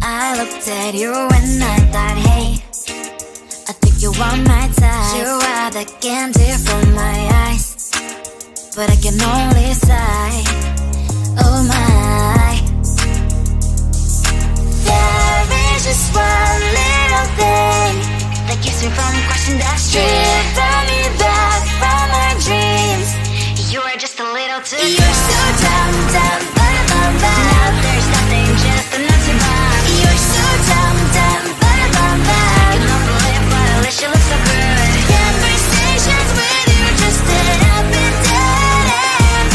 I looked at you and I thought, hey, I think you are my type. You are the candy from my eyes, but I can only sigh, oh my. There is just one little thing that keeps me from crossing that street, drive me back from my dreams. You are just a little too close. You're so dumb, dumb, bum, now there's nothing, just enough to buy. You're so dumb, dumb, bum, you know the lip, but at least you look so good. Conversations with you just end up in dead end.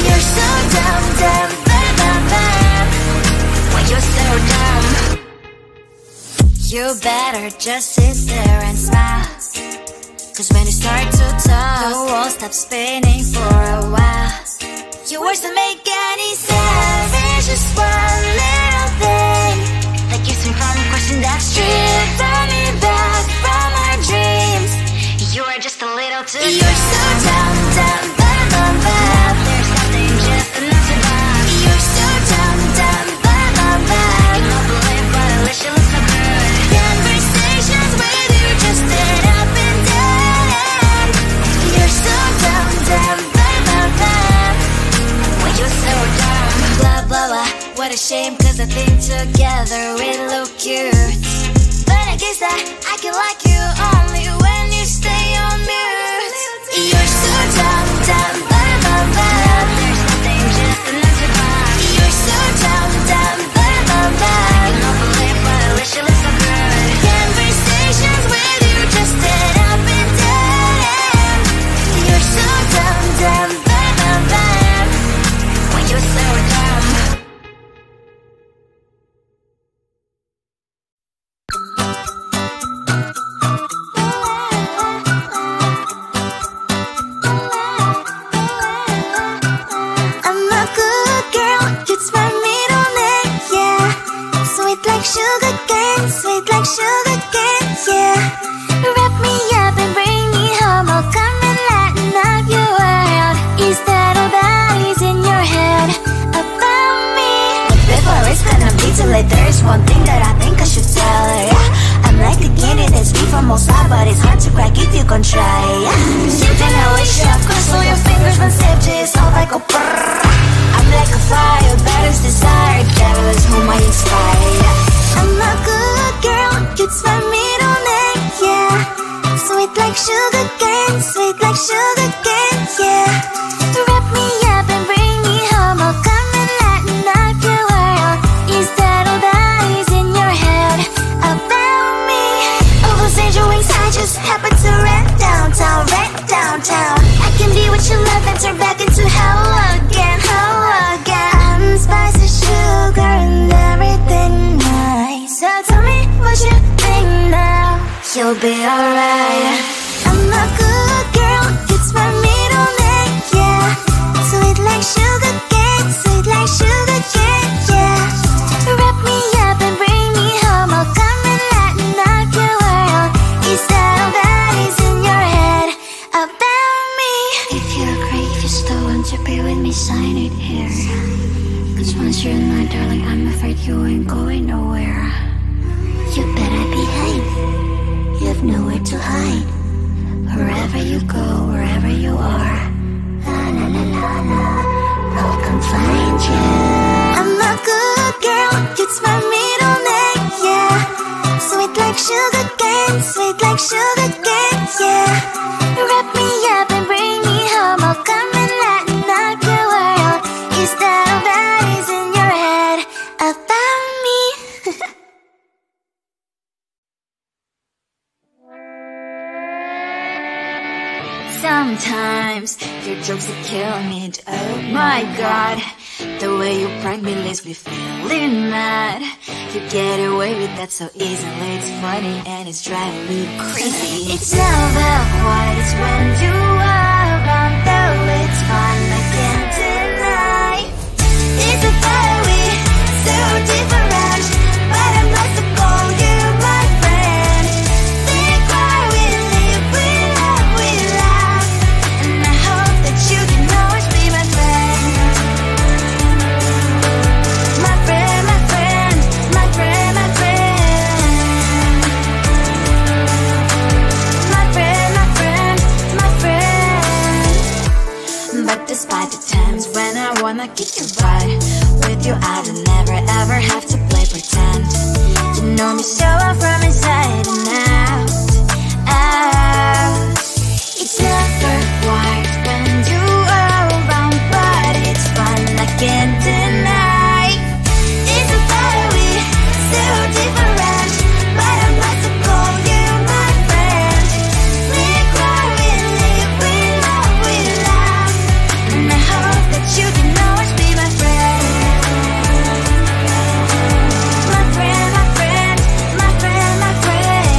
You're so dumb, dumb, bum, when you're so dumb. You better just sit there and smile, cause when you start to talk, the world stops spinning for a while. Your words don't make any sense. There's just one little thing that keeps me from crossing that street, turn me back from our dreams. You are just a little too close. You're so dumb, dumb, bum, there's nothing, just enough to buy. You're so dumb, dumb, bum, you know the lip, but at least you look so good. Conversations with you just end up in dead end. You're so dumb, dumb, when you're so dumb. Blah, blah, blah, what a shame, cause I think together we look cute. But I guess that I can like you only when you stay on mute. You're so dumb, dumb, there's nothing, just enough to buy. You're so dumb, dumb, you know the lip, but at least you look so good. Conversations with you just end up in dead end. You're so dumb, dumb, when you're so dumb. I'm a good girl, it's my middle name, yeah. Sweet like sugar cane, sweet like sugar cane, yeah. Wrap me up and bring me home, I'll come and lighten up your world. Is that all that is in your head about me? Before it's gonna be too late, there's one thing that I think I should tell her, yeah. I'm like the candy that's sweet from outside, but it's hard to crack if you can try, yeah. Something I wish you have crossed all your fingers when safety is off, I go brrrr. I'm like a fire, battles desire, devil is whom I inspire, yeah. I'm a good girl, it's my middle name, yeah. Sweet like sugar cane, sweet like sugar cane, yeah. Wrap me up and bring me home, I'll come and lighten up your world. Is that all that is in your head about me? All those angel wings I just happen to rent downtown, I can be what you love and turn back into hell again, I'm spice and sugar and everything nice. So tell me what you think now, you'll be alright. I'm a good girl, it's my middle name, yeah. Sweet like sugar cane, sweet like sugar cane, yeah. Wrap me up and bring me home, I'll come and lighten up your world. Is that all that is in your head about me? If you agree, if you still want to be with me, sign it here. Cause once you're in my darling, I'm afraid you ain't going nowhere. You better behave, you have nowhere to hide. Wherever you go, wherever you are, la la la la la, I'll come find you. I'm a good girl, it's my middle name, yeah. Sweet like sugar cane, sweet like sugar cane, yeah. Wrap me up and bring me home, I'll come and lighten up your world. Is that all that is in your head about me? Sometimes your jokes that kill me, and oh my god, the way you prank me leaves me feeling mad. You get away with that so easily, it's funny and it's driving me crazy. It's never quiet, it's when you are around, though it's fun, I can't deny. It's a fire we so different, but I must have called you my friend. Think why we live, we love, and I hope that you can always be my friend. My friend, my friend, my friend. kick your butt. With you I don't never ever have to play pretend. You know me so well from inside and out, out. It's never quiet when you are around, but it's fun, I can't deny. It's a better we, so different, but I'm glad to call you my friend. We cry, we live, we love, we laugh, and I hope that you can always be my friend. My friend, my friend, my friend, my friend.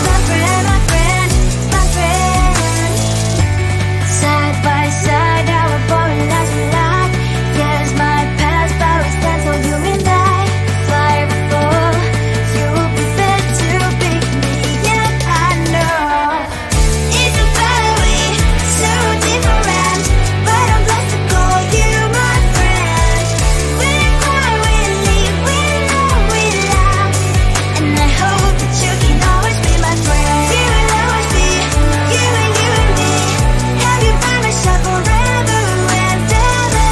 My friend, my friend, my friend. Side by side, our body lasts a lot. Yes, my past, but we stand so you and I. Fly or fall, you'll be there to pick me, yeah, I know. It's a better way, so different, but I'm blessed to call you my friend. We cry, we live, we love, we laugh, and I hope that you can always be my friend. You will always be, you and me. Have you by my side forever and ever,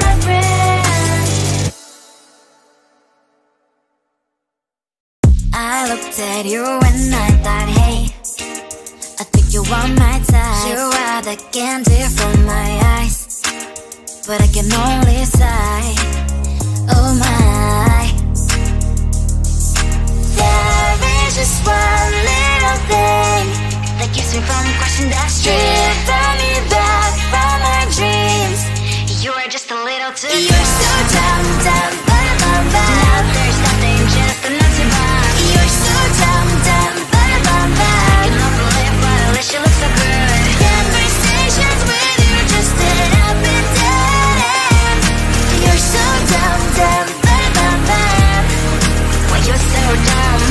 my friend. I looked at you and I thought, hey, I think you are my type. You are the candy from my eyes, but I can only sigh, oh my. There is just one little thing that keeps me from crossing that street. Bring me back from my dreams. You are just a little too close. You're so dumb, dumb, but now there's nothing, just enough to buy. You're so dumb, dumb, but you know the lip, but at least you look so good. Conversations with you just end up in dead end. You're so dumb, dumb, but when you're so dumb.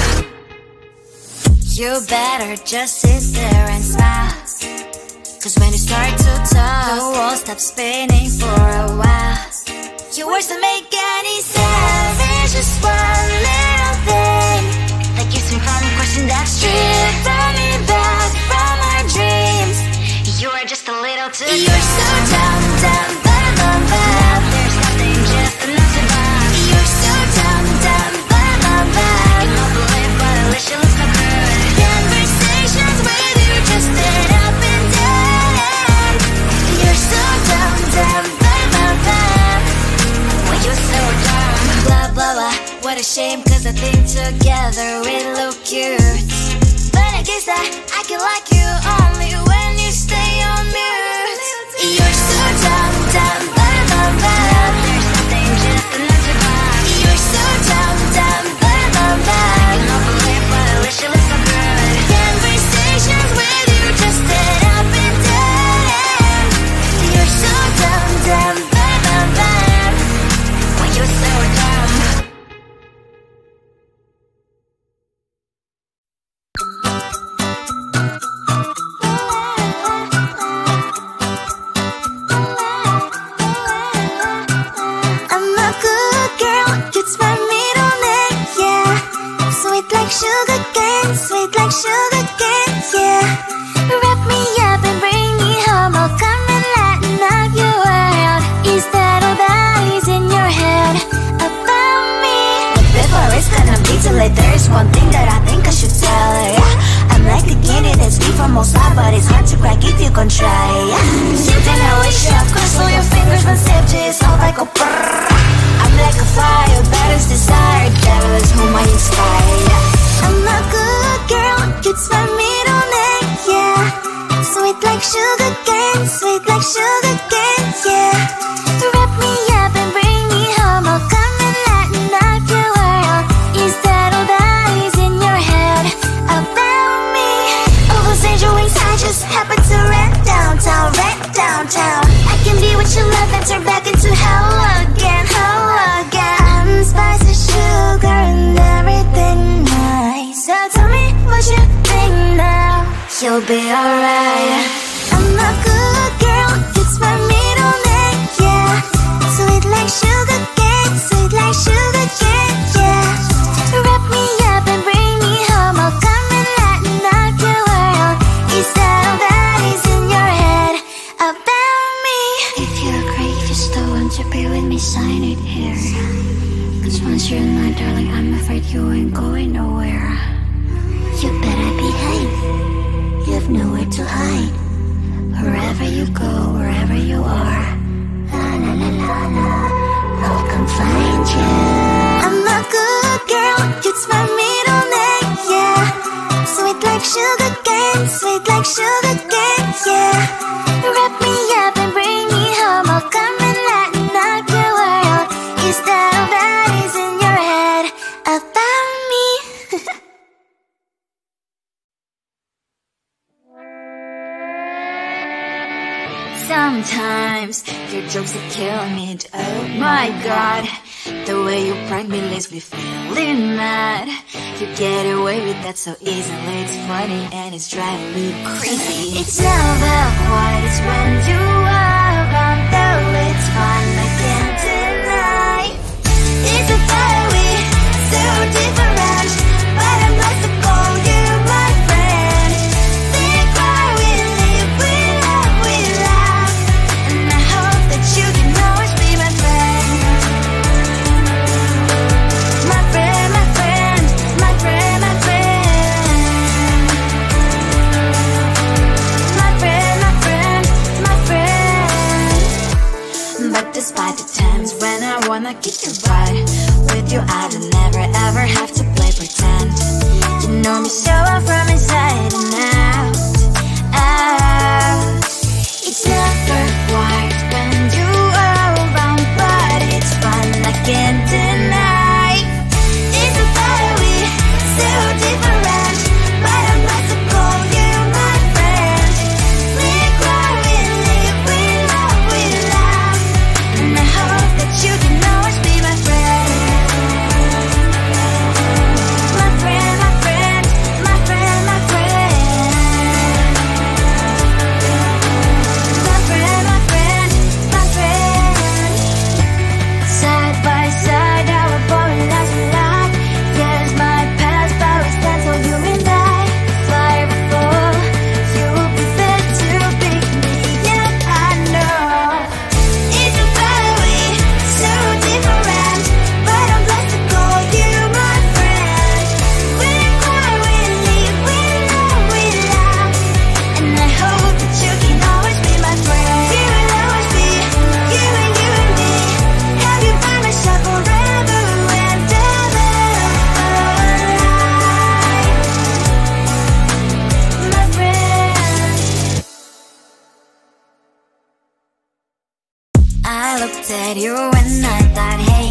You better just sit there and smile, 'cause when you start to talk, the world stops spinning for a while. Your words don't make any sense. There's just one little thing that keeps me from crossing that street. Bring me back from our dreams. You are just a little too close. You're so dumb, dumb, but now there's nothing, just enough to buy. You're so dumb, dumb, but you know the lip, but at least you look so good. Conversations with you just end up in dead end. You're so dumb, dumb, but when you're so dumb. Blah, blah, blah, what a shame, 'cause I think together we look cute. But I guess that I can like you only when you stay on mute. You're so dumb, dumb, but there's nothing, just enough to buy. You're so dumb, dumb, but you know the lip, but at least you look so good. Conversations with you just end up in dead end. You're so dumb, dumb, but when you're so dumb. I'm a good girl, it's my middle name, yeah. Sweet like sugar cane, sweet like sugar cane, yeah. Wrap me up and bring me home, I'll come and lighten up your world. Is that all that is in your head about me? But before it's gonna be too late, there's one thing that I think I should tell her, yeah. I'm like the candy that's deep from most high, but it's hard to crack if you can try, yeah. Then I wish you have crossed all your fingers when safety is all like a brrrr. I'm like a fire, balance desire, devil is whom I inspire, yeah. I'm a good girl, it's my middle name, yeah. Sweet like sugar cane, sweet like sugar cane, yeah. Wrap me up and bring me home, I'll come and lighten up your world. Is that all that is in your head about me? All those angel wings I just happen to rent downtown, rent downtown. I can be what you love and turn back into hell again, hell again. Spicy sugar and everything nice. So tell me what you think now. You'll be alright. I'm a good girl, it's my middle name, yeah. Sweet like sugar cane, sweet like sugar cane, yeah. Wrap me up and bring me home, I'll come and lighten up me sign it here. Cause once you're in my darling, I'm afraid you ain't going nowhere. You better behave, you have nowhere to hide. Wherever you go, wherever you are, la la la la la, I'll come find you. I'm a good girl, it's my middle name, yeah. Sweet like sugar cane, sweet like sugar cane, yeah. Wrap me up and bring me home, I'll come and lighten up your world. Is that all that is in your head about me? Sometimes your jokes are killing me. Oh my god, the way you prank me leaves me feeling mad. You get away with that so easily. It's funny and it's driving me crazy. It's never quite as when you are around, though it's fun, I can't deny. It's a fire we so different, but I'm blessed to call you my friend. Think why we live, we love, we laugh, and I hope that you can always be my friend. My friend, my friend, my friend, my friend. My friend, my friend, my friend. But despite the times when I wanna kick your butt, with you I don't never ever have to play pretend. You know me so well from inside and out, out. It's never quite when you are around, but it's fun, I can't deny. It's a fire we so different, but I'm blessed to call you my friend. We cry, we live, we love, we laugh, and I hope that you can always be my friend. My friend, my friend, my friend, my friend. My friend, my friend, my friend. Side by side, our body lies a lot. Yes, my past, but we stand so you and I. Fly before you will be there to pick me up, I know. It's a fire we so different, but I'm blessed to call you my friend. We cry, we live, we love, we laugh, and I hope that you can always be my friend. You will always be, you and me. Have you by my side forever and ever. My friend. I looked at you and I thought, hey,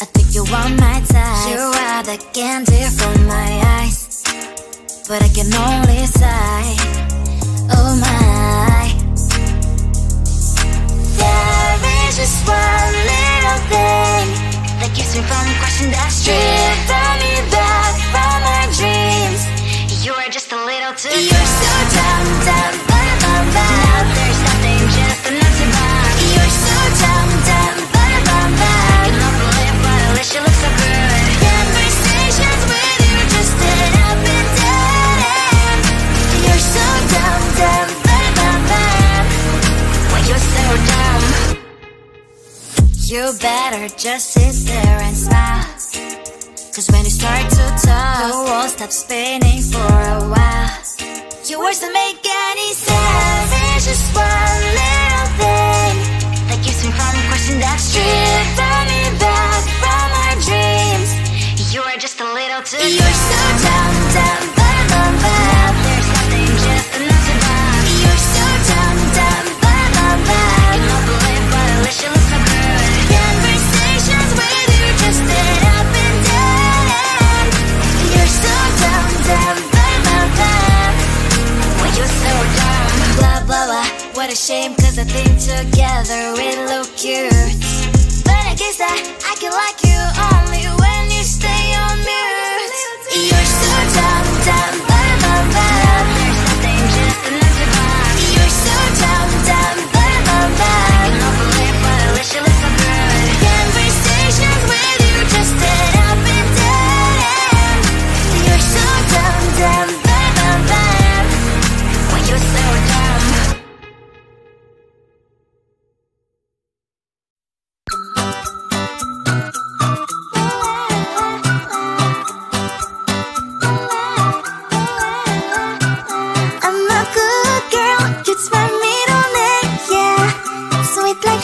I think you want my time. You are the candy from my eyes, but I can only sigh. Oh my. There is just one little thing that keeps me from crossing that street. Drive me back from my dreams. You are just a little too close. You're so dumb, dumb, bum, bum, bum. Now there's nothing, just enough to buy. You're so dumb, dumb, bum, bum, bum. I cannot believe what at least you look so good. Conversations with you just end up in dead end. You're so dumb, dumb, bum, bum, bum. When you're so dumb, you better just sit there and smile. Cause when you start to talk, the world stops spinning for a while. Your words don't make any sense. There's just one little thing that keeps me from crossing that street. Drive me back from our dreams. You are just a little too close. You're so dumb, dumb, bum, bum, bum. There's nothing, just enough to buy. You're so dumb, dumb, bum, bum, bum. I cannot believe what at least you look so good. Conversations with you just end up in dead end. You're so dumb, dumb, bum, bum, bum. When you're so dumb. Blah, blah, blah. What a shame, cause I think together we look cute. But I guess that I can like you only when you stay on mute. You're so dumb, dumb, bum, bum, bum. There's nothing, just enough to buy. You're so dumb, dumb, bum, bum, bum. I cannot believe what at least you look so good. Conversations with you just end up in dead end. You're so dumb, dumb, bum, bum, bum. When you're so dumb.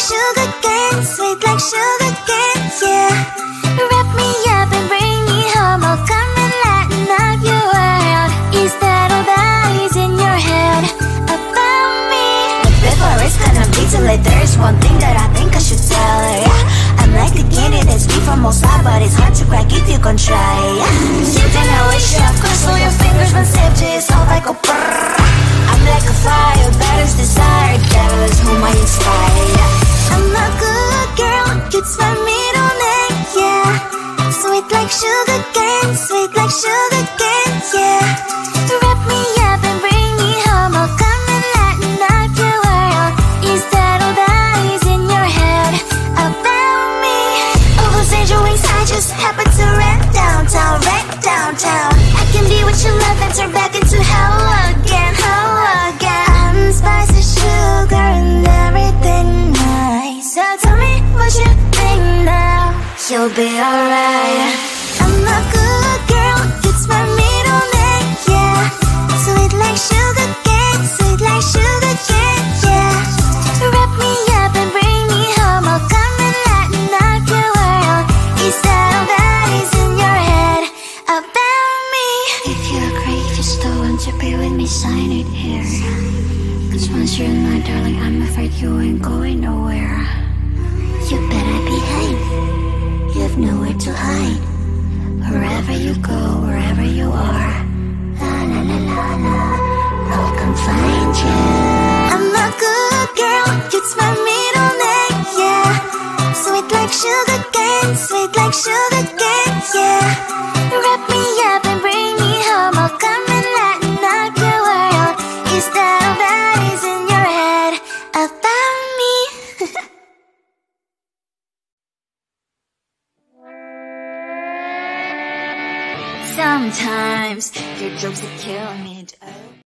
sugar cane, sweet like sugar cane, yeah. Wrap me up and bring me home, I'll come and lighten up your world. Is that all that is in your head about me? Before it's gonna be too late, there is one thing that I think I should tell her, yeah. I'm like a candy that's deep from outside, but it's hard to crack if you can try, yeah. You think I wish you have crossed all your fingers when safety is all like a brrrr. I'm like a fire, that is desire, devil is whom I inspire, yeah. I'm a good girl, it's my middle name, yeah. Sweet like sugar cane, sweet like sugar cane, yeah. Wrap me up and bring me home, I'll come and lighten up your world. Is that all that is in your head about me? Oh, those angel wings I just happen to rent downtown, rent downtown. I can be what you love and turn back into hell again, hell again. I'm spicy sugar and everything nice. So tell me what you think now, you'll be alright. I'm a good girl, it's my middle name, yeah. Sweet like sugar cane, sweet like sugar cane, yeah. Wrap me up and bring me home, I'll come and lighten up your world. Is that all that is in your head about me? If you agree, just don't want to be with me, sign it here. Cause once you're in my darling, I'm afraid you ain't going nowhere. You better behave, you have nowhere to hide. Wherever you go, wherever you are, la la la la la, I'll come find you. I'm a good girl, it's my middle name, yeah. Sweet like sugar cane, sweet like sugar cane, yeah. Wrap me up and bring me home, I'll come and lighten up your world. Is that all that is in your head about me? Sometimes your jokes that kill me.